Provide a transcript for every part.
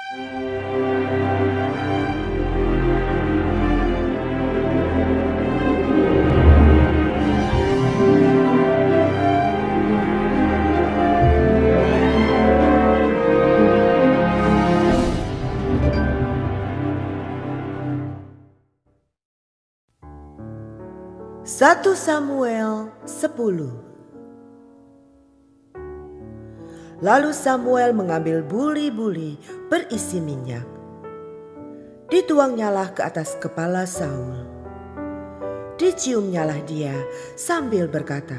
1 Samuel 10. Lalu Samuel mengambil buli-buli berisi minyak. Dituangnyalah ke atas kepala Saul. Diciumnyalah dia sambil berkata,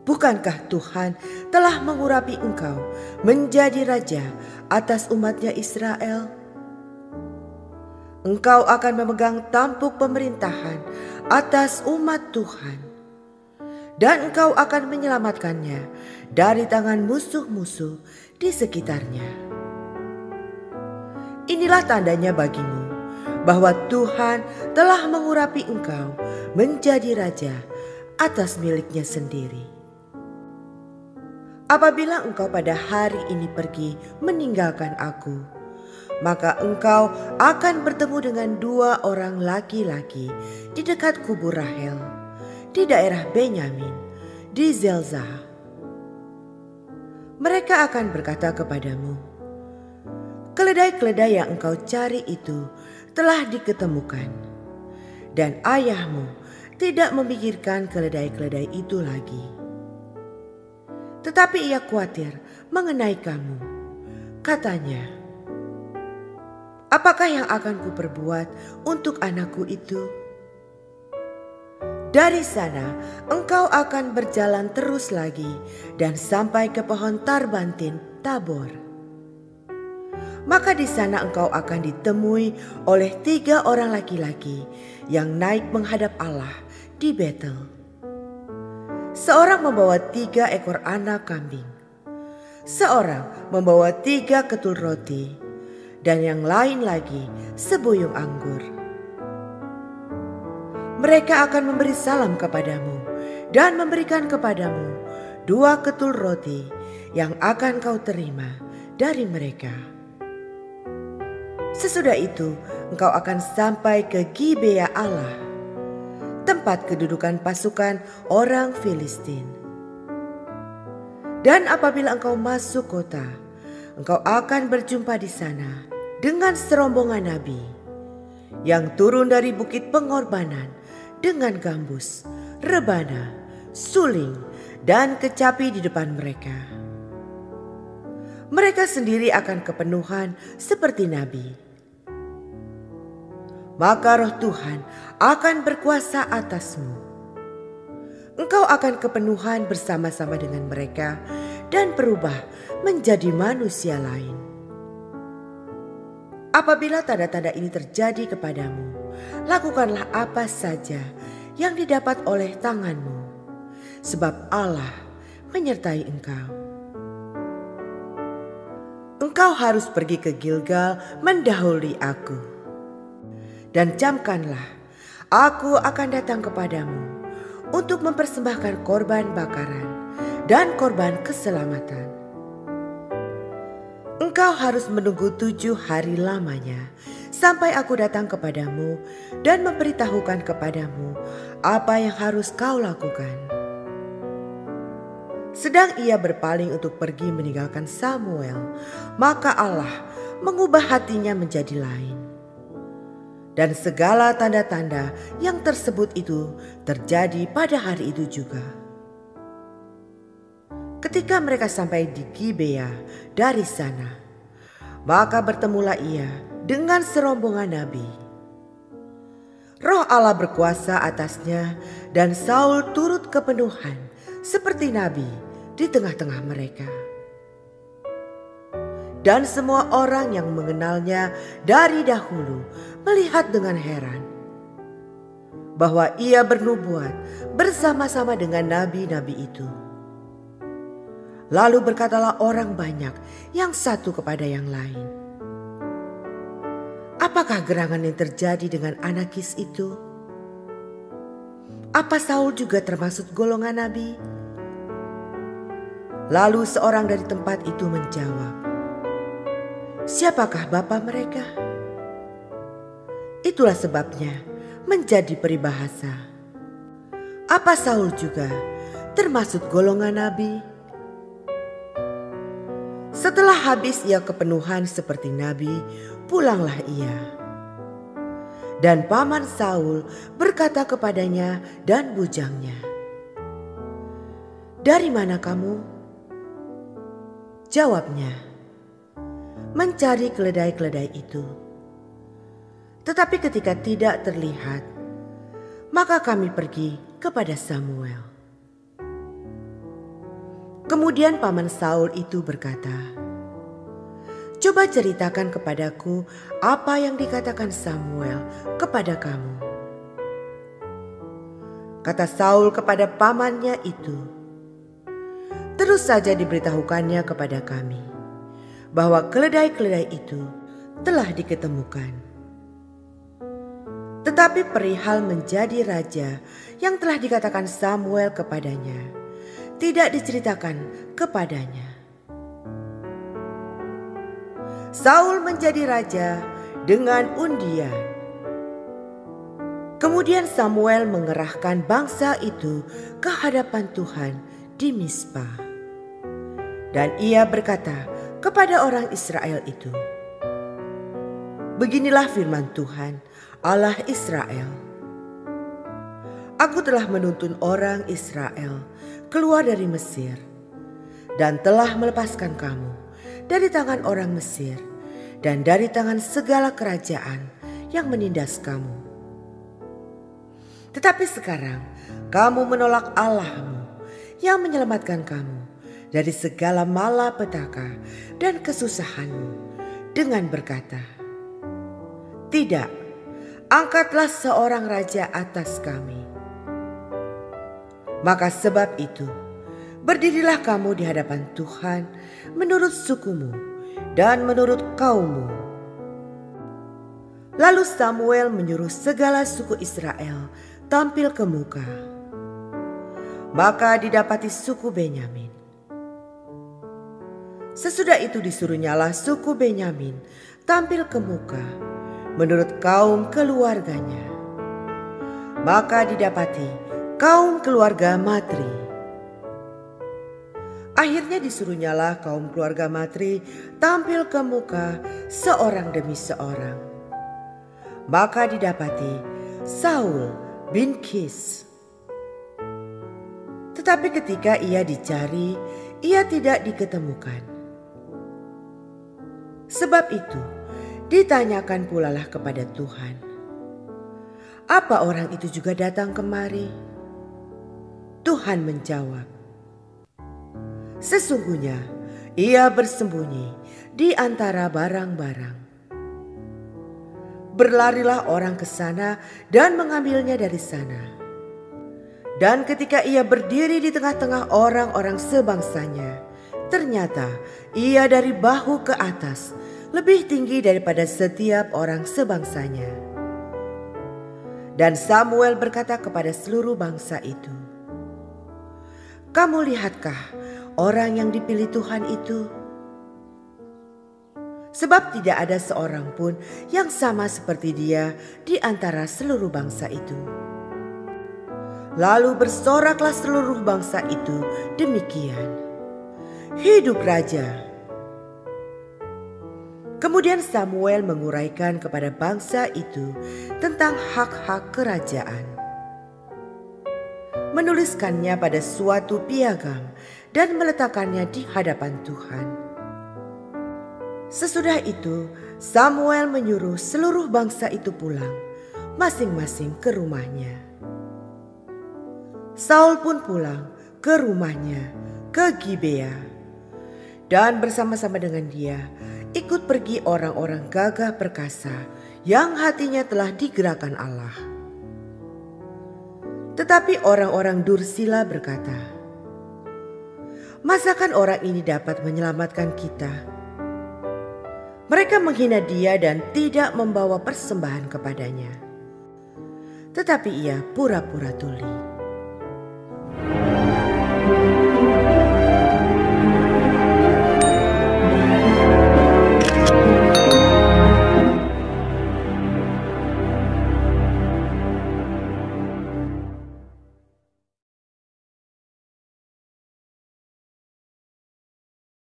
"Bukankah Tuhan telah mengurapi engkau menjadi raja atas umatnya Israel? Engkau akan memegang tampuk pemerintahan atas umat Tuhan, dan engkau akan menyelamatkannya dari tangan musuh-musuh di sekitarnya. Inilah tandanya bagimu bahwa Tuhan telah mengurapi engkau menjadi raja atas miliknya sendiri. Apabila engkau pada hari ini pergi meninggalkan aku, maka engkau akan bertemu dengan 2 orang laki-laki di dekat kubur Rahel di daerah Benyamin di Zelzah. Mereka akan berkata kepadamu, 'Keledai-keledai yang engkau cari itu telah diketemukan, dan ayahmu tidak memikirkan keledai-keledai itu lagi. Tetapi ia khawatir mengenai kamu. Katanya, apakah yang akan kuperbuat untuk anakku itu?' Dari sana engkau akan berjalan terus lagi dan sampai ke pohon tarbantin Tabor. Maka di sana engkau akan ditemui oleh 3 orang laki-laki yang naik menghadap Allah di Betel. Seorang membawa 3 ekor anak kambing, seorang membawa 3 ketul roti, dan yang lain lagi sebuyung anggur. Mereka akan memberi salam kepadamu dan memberikan kepadamu 2 ketul roti yang akan kau terima dari mereka. Sesudah itu engkau akan sampai ke Gibea Allah, tempat kedudukan pasukan orang Filistin. Dan apabila engkau masuk kota, engkau akan berjumpa di sana dengan serombongan nabi yang turun dari bukit pengorbanan dengan gambus, rebana, suling, dan kecapi di depan mereka. Mereka sendiri akan kepenuhan seperti nabi. Maka roh Tuhan akan berkuasa atasmu. Engkau akan kepenuhan bersama-sama dengan mereka dan berubah menjadi manusia lain. Apabila tanda-tanda ini terjadi kepadamu, lakukanlah apa saja yang didapat oleh tanganmu, sebab Allah menyertai engkau. Engkau harus pergi ke Gilgal mendahului aku. Dan camkanlah, aku akan datang kepadamu untuk mempersembahkan korban bakaran dan korban keselamatan. Engkau harus menunggu 7 hari lamanya sampai aku datang kepadamu dan memberitahukan kepadamu apa yang harus kau lakukan." Sedang ia berpaling untuk pergi meninggalkan Samuel, maka Allah mengubah hatinya menjadi lain. Dan segala tanda-tanda yang tersebut itu terjadi pada hari itu juga. Ketika mereka sampai di Gibea dari sana, maka bertemulah ia dengan serombongan nabi. Roh Allah berkuasa atasnya dan Saul turut kepenuhan seperti nabi di tengah-tengah mereka. Dan semua orang yang mengenalnya dari dahulu melihat dengan heran bahwa ia bernubuat bersama-sama dengan nabi-nabi itu. Lalu berkatalah orang banyak yang satu kepada yang lain, "Apakah gerangan yang terjadi dengan anak Kis itu? Apa Saul juga termasuk golongan nabi?" Lalu seorang dari tempat itu menjawab, siapakah bapa mereka? Itulah sebabnya menjadi peribahasa. Apa Saul juga termasuk golongan nabi? Setelah habis ia kepenuhan seperti nabi, pulanglah ia. Dan paman Saul berkata kepadanya dan bujangnya, "Dari mana kamu?" Jawabnya, "Mencari keledai-keledai itu. Tetapi ketika tidak terlihat, maka kami pergi kepada Samuel." Kemudian paman Saul itu berkata, "Coba ceritakan kepadaku apa yang dikatakan Samuel kepada kamu." Kata Saul kepada pamannya itu, "Terus saja diberitahukannya kepada kami bahwa keledai-keledai itu telah diketemukan. Tetapi perihal menjadi raja yang telah dikatakan Samuel kepadanya, tidak diceritakan kepadanya." Saul menjadi raja dengan undian. Kemudian Samuel mengerahkan bangsa itu ke hadapan Tuhan di Mispa. Dan ia berkata kepada orang Israel itu, "Beginilah firman Tuhan, Allah Israel. Aku telah menuntun orang Israel keluar dari Mesir dan telah melepaskan kamu dari tangan orang Mesir dan dari tangan segala kerajaan yang menindas kamu. Tetapi sekarang kamu menolak Allahmu yang menyelamatkan kamu dari segala malapetaka dan kesusahanmu dengan berkata, 'Tidak, angkatlah seorang raja atas kami.' Maka sebab itu, berdirilah kamu di hadapan Tuhan menurut sukumu dan menurut kaummu." Lalu Samuel menyuruh segala suku Israel tampil ke muka. Maka didapati suku Benyamin. Sesudah itu disuruhnyalah suku Benyamin tampil ke muka menurut kaum keluarganya. Maka didapati kaum keluarga Matri. Akhirnya disuruhnyalah kaum keluarga Matri tampil ke muka seorang demi seorang. Maka didapati Saul bin Kis. Tetapi ketika ia dicari, ia tidak diketemukan. Sebab itu ditanyakan pulalah kepada Tuhan, "Apa orang itu juga datang kemari?" Tuhan menjawab, "Sesungguhnya ia bersembunyi di antara barang-barang." Berlarilah orang ke sana dan mengambilnya dari sana. Dan ketika ia berdiri di tengah-tengah orang-orang sebangsanya, ternyata ia dari bahu ke atas lebih tinggi daripada setiap orang sebangsanya. Dan Samuel berkata kepada seluruh bangsa itu, "Kamu lihatkah orang yang dipilih Tuhan itu? Sebab tidak ada seorang pun yang sama seperti dia di antara seluruh bangsa itu." Lalu bersoraklah seluruh bangsa itu demikian, "Hidup raja!" Kemudian Samuel menguraikan kepada bangsa itu tentang hak-hak kerajaan, menuliskannya pada suatu piagam dan meletakkannya di hadapan Tuhan. Sesudah itu Samuel menyuruh seluruh bangsa itu pulang masing-masing ke rumahnya. Saul pun pulang ke rumahnya ke Gibea, dan bersama-sama dengan dia ikut pergi orang-orang gagah perkasa yang hatinya telah digerakkan Allah. Tetapi orang-orang dursila berkata, "Masakan orang ini dapat menyelamatkan kita?" Mereka menghina dia dan tidak membawa persembahan kepadanya. Tetapi ia pura-pura tuli.